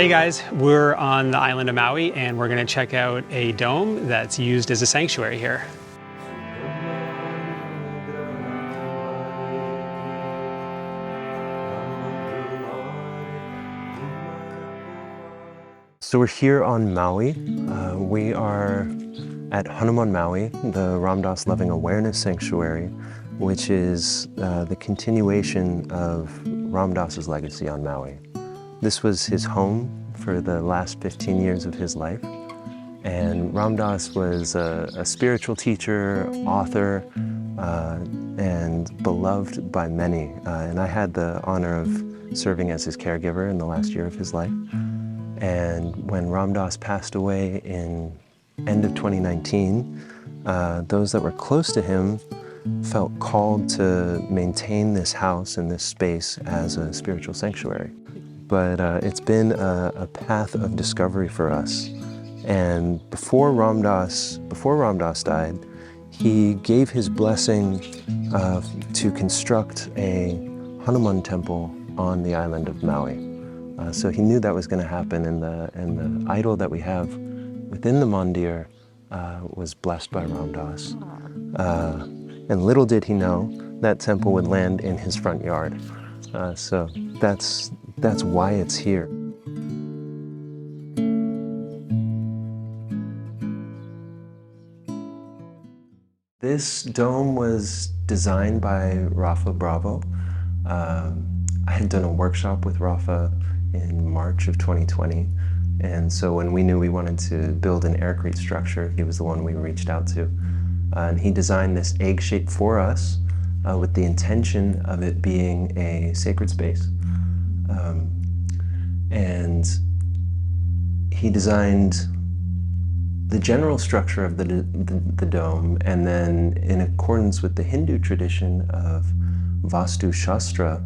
Hey guys, we're on the island of Maui and we're going to check out a dome that's used as a sanctuary here. So we're here on Maui. We are at Hanuman Maui, the Ram Dass Loving Awareness Sanctuary, which is the continuation of Ram Dass's legacy on Maui. This was his home for the last 15 years of his life. And Ram Dass was a spiritual teacher, author, and beloved by many. And I had the honor of serving as his caregiver in the last year of his life. And when Ram Dass passed away in end of 2019, those that were close to him felt called to maintain this house and this space as a spiritual sanctuary. But it's been a path of discovery for us. And before Ram Dass died, he gave his blessing to construct a Hanuman Temple on the island of Maui. So he knew that was going to happen, and the idol that we have within the mandir was blessed by Ram Dass. And little did he know that temple would land in his front yard. So that's why it's here. This dome was designed by Rafa Bravo. I had done a workshop with Rafa in March of 2020. And so when we knew we wanted to build an Aircrete structure, he was the one we reached out to. And he designed this egg shape for us with the intention of it being a sacred space. And he designed the general structure of the dome, and then in accordance with the Hindu tradition of Vastu Shastra,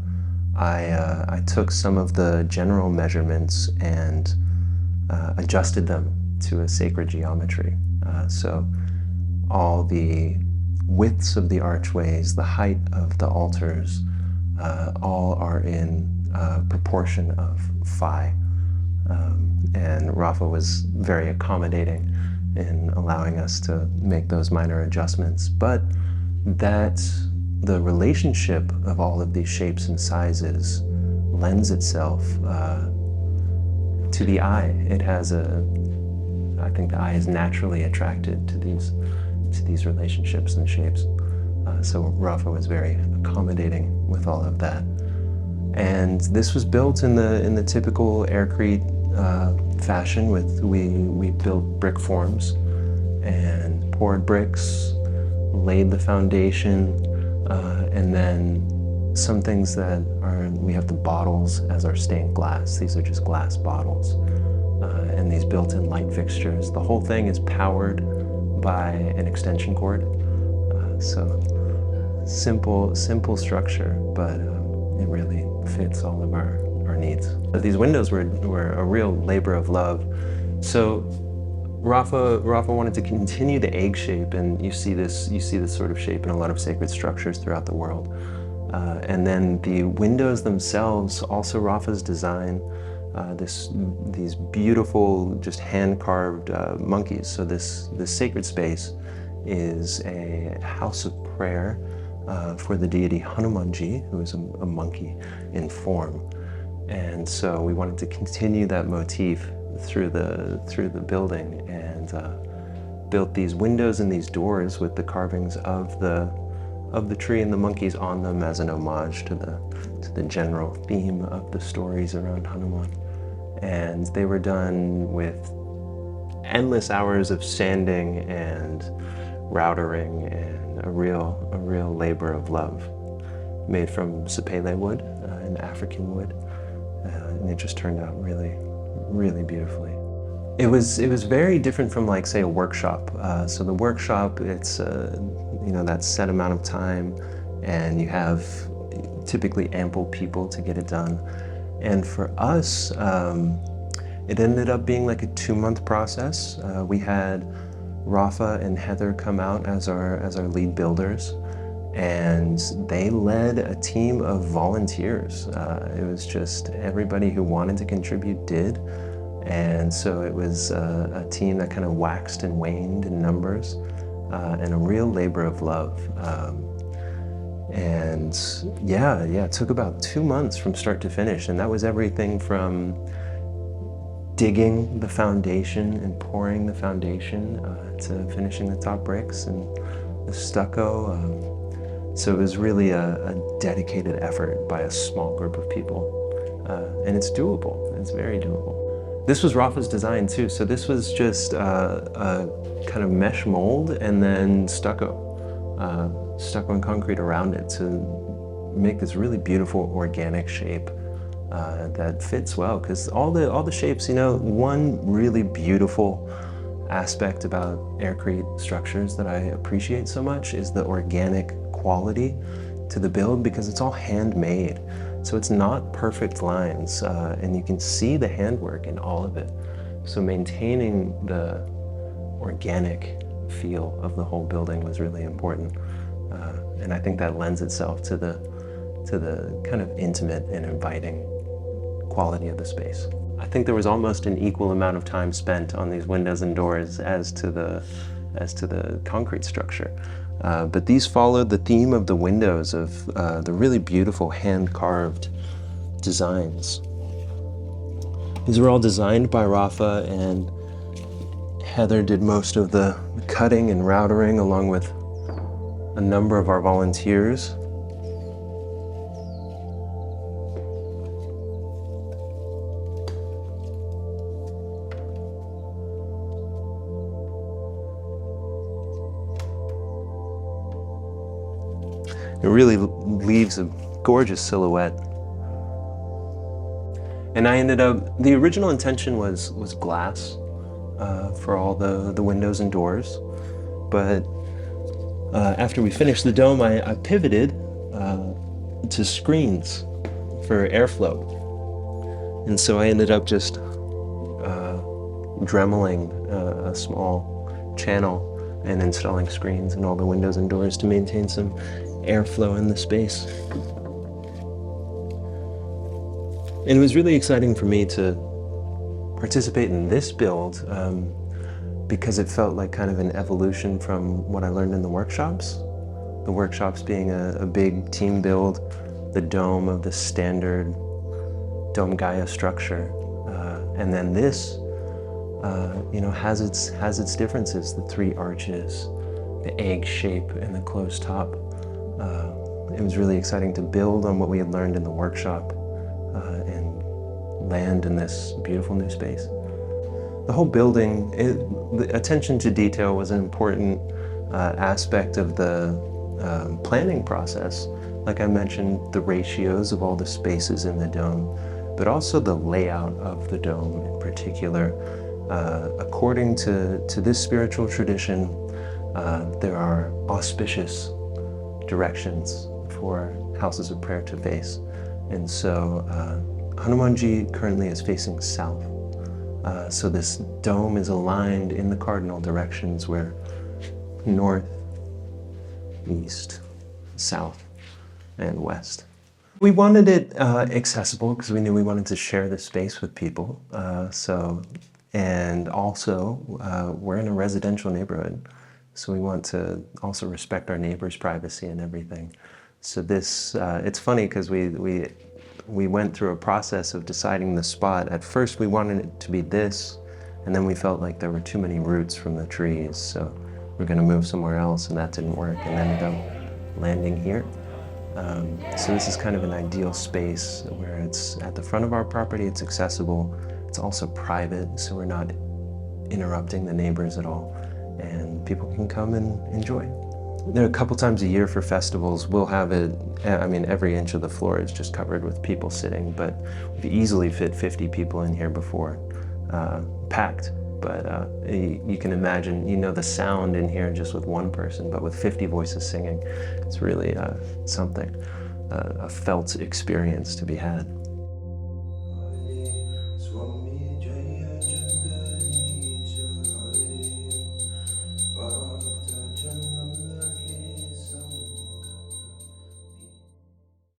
I took some of the general measurements and adjusted them to a sacred geometry. So all the widths of the archways, the height of the altars, all are in proportion of phi. And Rafa was very accommodating in allowing us to make those minor adjustments. But the relationship of all of these shapes and sizes lends itself to the eye. I think the eye is naturally attracted to these relationships and shapes. So Rafa was very accommodating with all of that. And this was built in the typical Aircrete fashion. We built brick forms and poured bricks, laid the foundation, and then some things we have the bottles as our stained glass. These are just glass bottles, and these built-in light fixtures. The whole thing is powered by an extension cord. So simple structure, but it really fits all of our needs. These windows were a real labor of love. So Rafa wanted to continue the egg shape, and you see this sort of shape in a lot of sacred structures throughout the world. And then the windows themselves, also Rafa's design, these beautiful, just hand-carved monkeys. So this sacred space is a house of prayer for the deity Hanumanji, who is a monkey in form. And so we wanted to continue that motif through the building, and built these windows and these doors with the carvings of the tree and the monkeys on them as an homage to the general theme of the stories around Hanuman. And they were done with endless hours of sanding and routering, and a real labor of love, made from sapele wood, an African wood, and it just turned out really beautifully. It was very different from, like, say, a workshop. So the workshop, it's that set amount of time, and you have typically ample people to get it done. And for us, it ended up being like a 2-month process. We had Rafa and Heather come out as our lead builders, and they led a team of volunteers. It was just everybody who wanted to contribute did, and so it was a team that kind of waxed and waned in numbers, and a real labor of love. And it took about 2 months from start to finish, and that was everything from digging the foundation and pouring the foundation to finishing the top bricks and the stucco. So it was really a dedicated effort by a small group of people, and it's doable. It's very doable. This was Rafa's design too, so this was just a kind of mesh mold and then stucco and concrete around it to make this really beautiful organic shape that fits well. Because all the shapes, one really beautiful aspect about Aircrete structures that I appreciate so much is the organic quality to the build, because it's all handmade. So it's not perfect lines, and you can see the handwork in all of it. So maintaining the organic feel of the whole building was really important. And I think that lends itself to the kind of intimate and inviting quality of the space. I think there was almost an equal amount of time spent on these windows and doors as to the concrete structure. But these followed the theme of the windows of the really beautiful hand-carved designs. These were all designed by Rafa, and Heather did most of the cutting and routering along with a number of our volunteers. It really leaves a gorgeous silhouette. And I ended up, the original intention was glass for all the windows and doors. But after we finished the dome, I pivoted to screens for airflow. And so I ended up just dremeling a small channel and installing screens in all the windows and doors to maintain some airflow in the space. And it was really exciting for me to participate in this build because it felt like kind of an evolution from what I learned in the workshops. The workshops being a big team build, the dome of the standard Domegaia structure. And then this has its differences, the 3 arches, the egg shape, and the closed top. It was really exciting to build on what we had learned in the workshop and land in this beautiful new space. The whole building, the attention to detail was an important aspect of the planning process. Like I mentioned, the ratios of all the spaces in the dome, but also the layout of the dome in particular. According to this spiritual tradition, there are auspicious directions for houses of prayer to face. And so Hanumanji currently is facing south. So this dome is aligned in the cardinal directions where north, east, south, and west. We wanted it accessible because we knew we wanted to share the space with people. And also we're in a residential neighborhood. So we want to also respect our neighbors' privacy and everything. So this, it's funny because we went through a process of deciding the spot. At first we wanted it to be this, and then we felt like there were too many roots from the trees. So we're gonna move somewhere else, and that didn't work, and ended up landing here. So this is kind of an ideal space where it's at the front of our property, it's accessible, it's also private, so we're not interrupting the neighbors at all. And people can come and enjoy. There are a couple times a year for festivals, we'll have it, every inch of the floor is just covered with people sitting, but we've easily fit 50 people in here before, packed. But you can imagine, the sound in here just with one person, but with 50 voices singing, it's really something, a felt experience to be had.